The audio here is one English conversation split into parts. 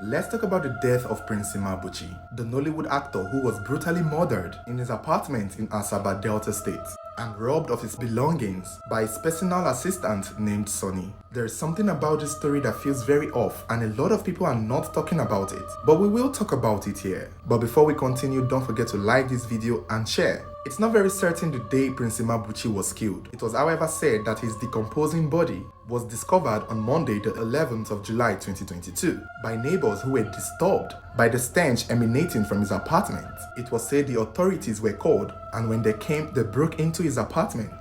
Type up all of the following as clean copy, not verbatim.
Let's talk about the death of Prince Buchi, the Nollywood actor who was brutally murdered in his apartment in Asaba, Delta State, and robbed of his belongings by his personal assistant named Sonny. There is something about this story that feels very off, and a lot of people are not talking about it, but we will talk about it here. But before we continue, don't forget to like this video and share. It's not very certain the day Prince Buchi was killed. It was however said that his decomposing body was discovered on Monday the 11th of July 2022 by neighbors who were disturbed by the stench emanating from his apartment. It was said the authorities were called, and when they came, they broke into his apartment,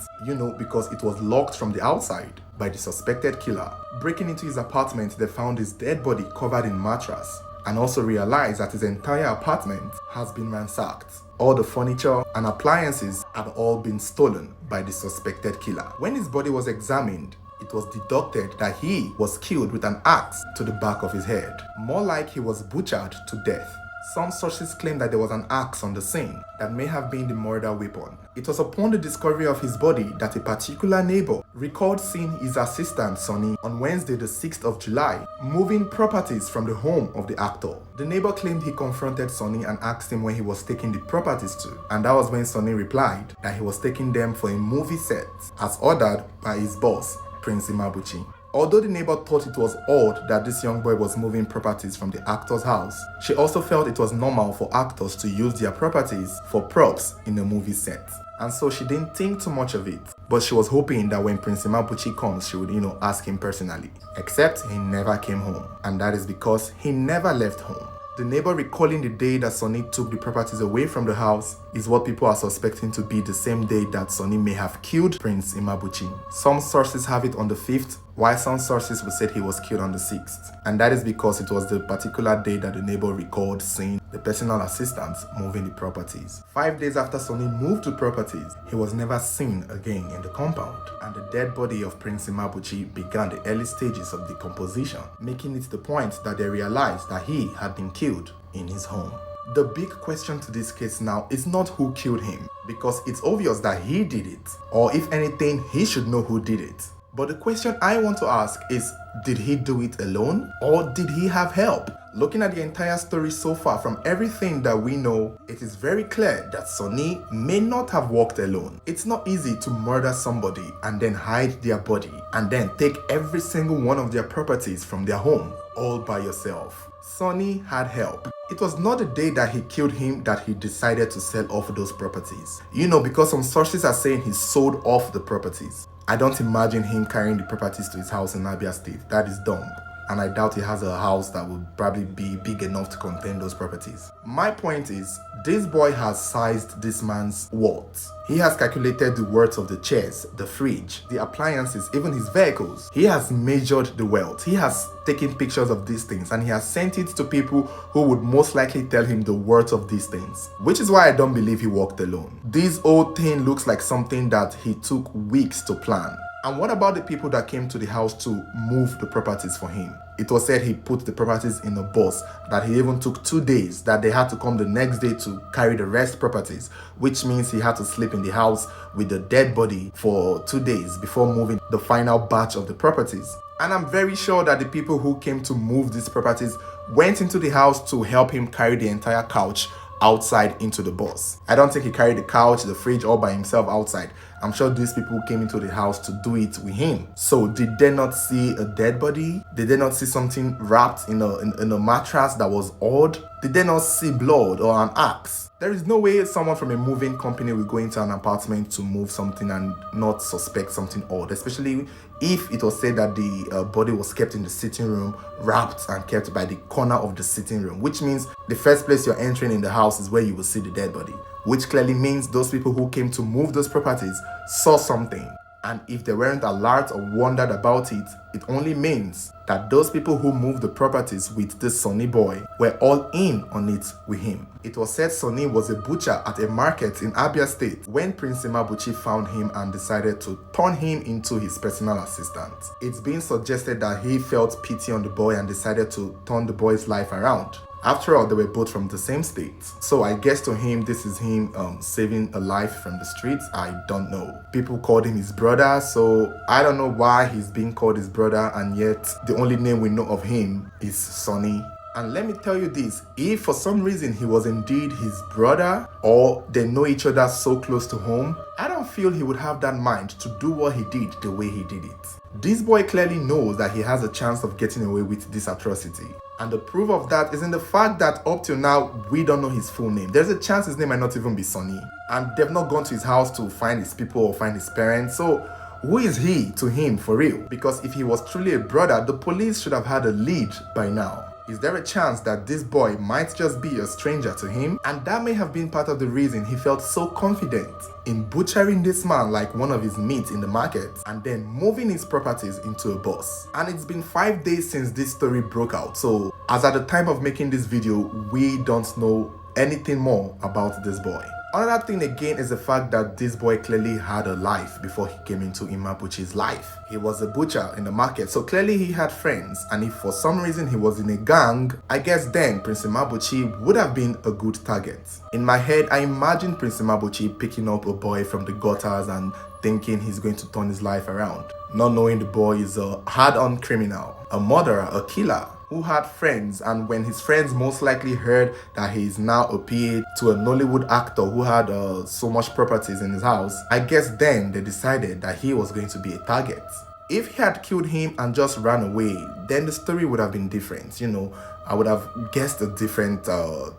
because it was locked from the outside by the suspected killer. Breaking into his apartment, they found his dead body covered in mattress and also realized that his entire apartment has been ransacked. All the furniture and appliances have all been stolen by the suspected killer. When his body was examined, it was deducted that he was killed with an axe to the back of his head, more like he was butchered to death. Some sources claim that there was an axe on the scene that may have been the murder weapon. It was upon the discovery of his body that a particular neighbor recalled seeing his assistant Sonny on Wednesday the 6th of July moving properties from the home of the actor. The neighbor claimed he confronted Sonny and asked him when he was taking the properties to, and that was when Sonny replied that he was taking them for a movie set as ordered by his boss, Prince Buchi. Although the neighbor thought it was odd that this young boy was moving properties from the actor's house, she also felt it was normal for actors to use their properties for props in a movie set. And so she didn't think too much of it. But she was hoping that when Prince Buchi comes, she would, ask him personally. Except he never came home. And that is because he never left home. The neighbor recalling the day that Sonny took the properties away from the house is what people are suspecting to be the same day that Sonny may have killed Prince Buchi. Some sources have it on the 5th, while some sources will say he was killed on the 6th. And that is because it was the particular day that the neighbor recalled seeing the personal assistant moving the properties. 5 days after Sonny moved the properties, he was never seen again in the compound, and the dead body of Prince Buchi began the early stages of decomposition, making it the point that they realized that he had been killed in his home. The big question to this case now is not who killed him, because it's obvious that he did it, or if anything, he should know who did it. But the question I want to ask is, did he do it alone, or did he have help? Looking at the entire story so far, from everything that we know, it is very clear that Sonny may not have walked alone. It's not easy to murder somebody and then hide their body and then take every single one of their properties from their home all by yourself. Sonny had help. It was not the day that he killed him that he decided to sell off those properties. Because some sources are saying he sold off the properties. I don't imagine him carrying the properties to his house in Abia State. That is dumb. And I doubt he has a house that would probably be big enough to contain those properties. My point is, this boy has sized this man's worth. He has calculated the worth of the chairs, the fridge, the appliances, even his vehicles. He has measured the wealth. He has taken pictures of these things and he has sent it to people who would most likely tell him the worth of these things. Which is why I don't believe he walked alone. This whole thing looks like something that he took weeks to plan. And what about the people that came to the house to move the properties for him? It was said he put the properties in a bus, that he even took 2 days, that they had to come the next day to carry the rest properties, which means he had to sleep in the house with the dead body for 2 days before moving the final batch of the properties. And I'm very sure that the people who came to move these properties went into the house to help him carry the entire couch outside into the bus. I don't think he carried the couch, the fridge all by himself outside. I'm sure these people came into the house to do it with him. So did they not see a dead body? Did they not see something wrapped in a mattress that was odd? Did they not see blood or an axe? There is no way someone from a moving company will go into an apartment to move something and not suspect something odd, especially if it was said that the body was kept in the sitting room, wrapped and kept by the corner of the sitting room, which means the first place you're entering in the house is where you will see the dead body, which clearly means those people who came to move those properties saw something. And if they weren't alert or wondered about it, it only means that those people who moved the properties with this Sonny boy were all in on it with him. It was said Sonny was a butcher at a market in Abia State when Prince Buchi found him and decided to turn him into his personal assistant. It's been suggested that he felt pity on the boy and decided to turn the boy's life around. After all, they were both from the same state. So I guess to him, this is him saving a life from the streets. I don't know. People called him his brother, so I don't know why he's being called his brother, and yet the only name we know of him is Sonny. And let me tell you this, if for some reason he was indeed his brother or they know each other so close to home, I don't feel he would have that mind to do what he did the way he did it. This boy clearly knows that he has a chance of getting away with this atrocity. And the proof of that is in the fact that up till now, we don't know his full name. There's a chance his name might not even be Sonny. And they've not gone to his house to find his people or find his parents. So who is he to him for real? Because if he was truly a brother, the police should have had a lead by now. Is there a chance that this boy might just be a stranger to him? And that may have been part of the reason he felt so confident in butchering this man like one of his meat in the market and then moving his properties into a bus. And it's been 5 days since this story broke out. So as at the time of making this video, we don't know anything more about this boy. Another thing again is the fact that this boy clearly had a life before he came into Buchi's life. He was a butcher in the market, so clearly he had friends, and if for some reason he was in a gang, I guess then Prince Buchi would have been a good target. In my head, I imagine Prince Buchi picking up a boy from the gutters and thinking he's going to turn his life around, not knowing the boy is a hard-on criminal, a murderer, a killer, who had friends, and when his friends most likely heard that he is now a PA to a Nollywood actor who had so much properties in his house, I guess then they decided that he was going to be a target. If he had killed him and just ran away, then the story would have been different, you know. I would have guessed a different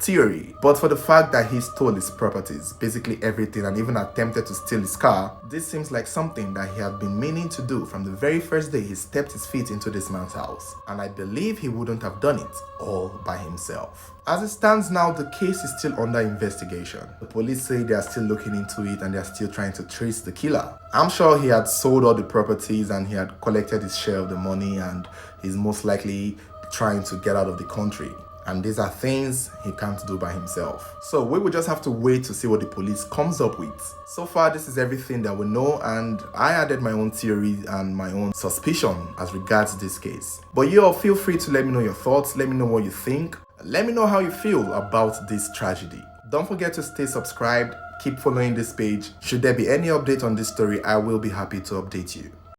theory. But for the fact that he stole his properties, basically everything, and even attempted to steal his car, this seems like something that he had been meaning to do from the very first day he stepped his feet into this man's house. And I believe he wouldn't have done it all by himself. As it stands now, the case is still under investigation. The police say they are still looking into it and they are still trying to trace the killer. I'm sure he had sold all the properties and he had collected his share of the money, and he's most likely trying to get out of the country. And these are things he can't do by himself. So we will just have to wait to see what the police comes up with. So far, this is everything that we know, and I added my own theory and my own suspicion as regards this case. But you all feel free to let me know your thoughts, let me know what you think, let me know how you feel about this tragedy. Don't forget to stay subscribed, keep following this page. Should there be any update on this story, I will be happy to update you.